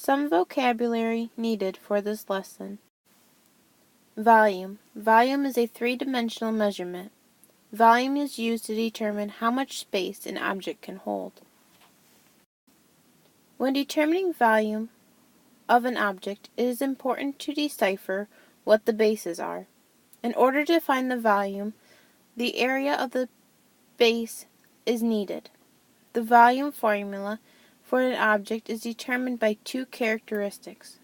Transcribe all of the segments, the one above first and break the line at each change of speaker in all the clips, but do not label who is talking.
Some vocabulary needed for this lesson. Volume. Volume is a three-dimensional measurement. Volume is used to determine how much space an object can hold. When determining volume of an object, it is important to decipher what the bases are. In order to find the volume, the area of the base is needed. The volume formula for an object is determined by two characteristics.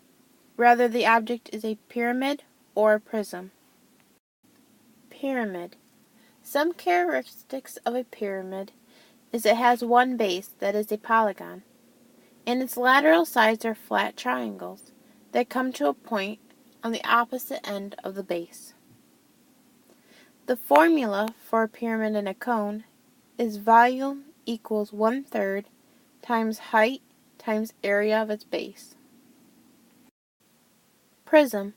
Whether the object is a pyramid or a prism. Pyramid. Some characteristics of a pyramid is it has one base that is a polygon, and its lateral sides are flat triangles that come to a point on the opposite end of the base. The formula for a pyramid and a cone is volume equals 1/3 times height times area of its base. Prism.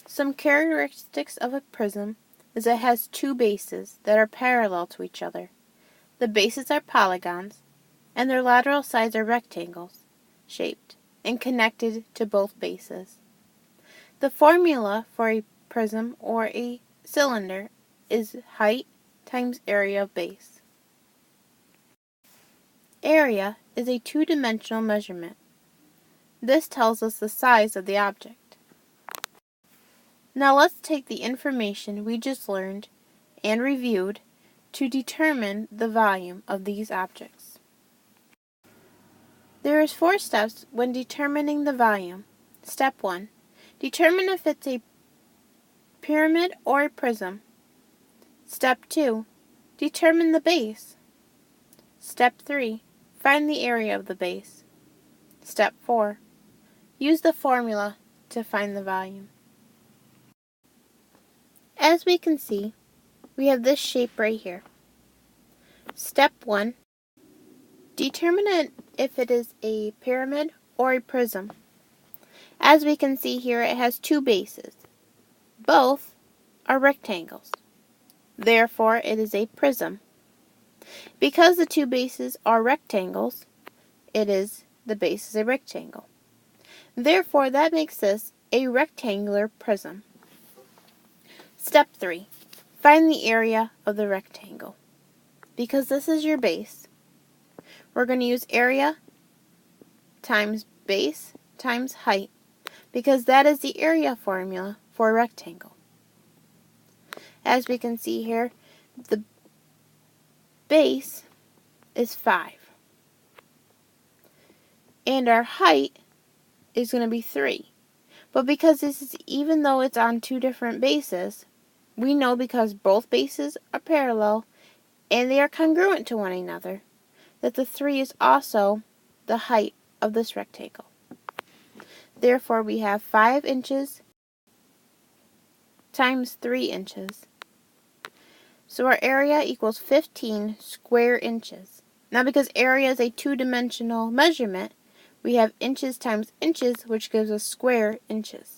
Some characteristics of a prism is it has two bases that are parallel to each other. The bases are polygons, and their lateral sides are rectangles, shaped and connected to both bases. The formula for a prism or a cylinder is height times area of base. Area is a two-dimensional measurement. This tells us the size of the object. Now let's take the information we just learned and reviewed to determine the volume of these objects. There is 4 steps when determining the volume. Step 1. Determine if it's a pyramid or a prism. Step 2. Determine the base. Step 3. Find the area of the base. Step 4. Use the formula to find the volume. As we can see, we have this shape right here. Step 1. Determine if it is a pyramid or a prism. As we can see here, it has two bases. Both are rectangles. Therefore, it is a prism. Because the two bases are rectangles, the base is a rectangle. Therefore, that makes this a rectangular prism. Step 3. Find the area of the rectangle. Because this is your base, we're going to use area times base times height, because that is the area formula for a rectangle. As we can see here, the base is 5. And our height is going to be 3. But because this is, even though it's on two different bases, we know because both bases are parallel and they are congruent to one another, that the 3 is also the height of this rectangle. Therefore, we have 5 inches times 3 inches. So our area equals 15 square inches. Now, because area is a two-dimensional measurement, we have inches times inches, which gives us square inches.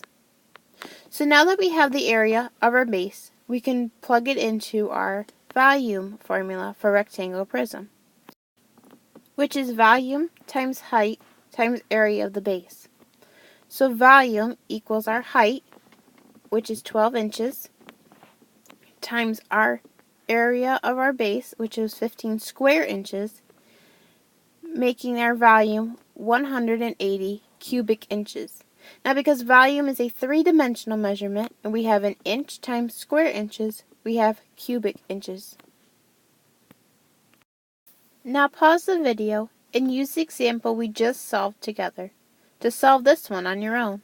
So now that we have the area of our base, we can plug it into our volume formula for rectangular prism, which is volume times height times area of the base. So volume equals our height, which is 12 inches, times our area of our base, which is 15 square inches, making our volume 180 cubic inches. Now, because volume is a three-dimensional measurement, and we have an inch times square inches, we have cubic inches. Now pause the video and use the example we just solved together to solve this one on your own.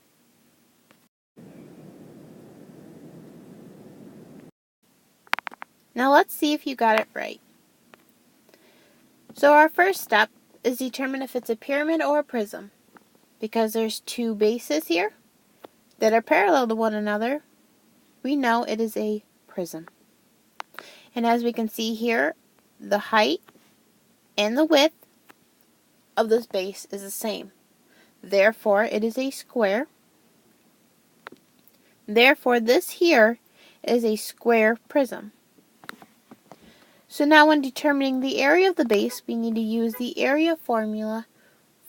Now let's see if you got it right. So our first step is determine if it's a pyramid or a prism. Because there's two bases here that are parallel to one another, we know it is a prism. And as we can see here, the height and the width of this base is the same. Therefore, it is a square. Therefore, this here is a square prism. So now when determining the area of the base, we need to use the area formula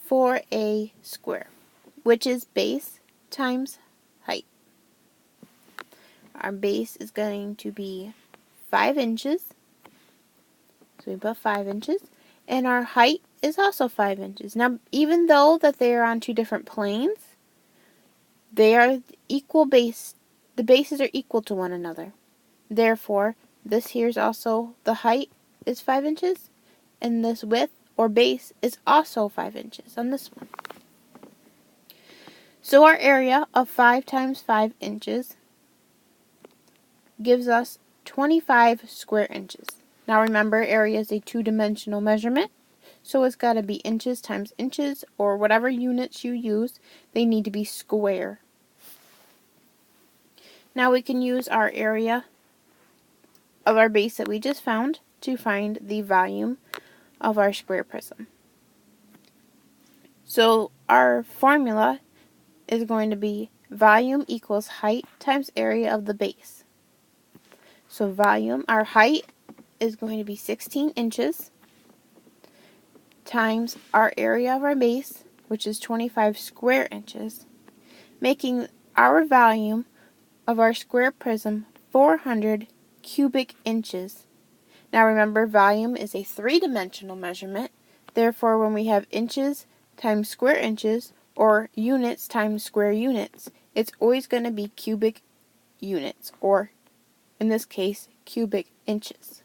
for a square. which is base times height. Our base is going to be 5 inches. So we put 5 inches. And our height is also 5 inches. Now, even though that they are on two different planes, they are equal base. The bases are equal to one another. Therefore, this here is also, the height is 5 inches, and this width or base is also 5 inches on this one. So our area of 5 times 5 inches gives us 25 square inches. Now remember, area is a two-dimensional measurement, so it's got to be inches times inches, or whatever units you use, they need to be square. Now we can use our area of our base that we just found to find the volume of our square prism. So our formula is going to be volume equals height times area of the base. So volume, our height is going to be 16 inches times our area of our base, which is 25 square inches, making our volume of our square prism 400 cubic inches. Now remember, volume is a three-dimensional measurement. Therefore, when we have inches times square inches or units times square units, it's always going to be cubic units, or in this case, cubic inches.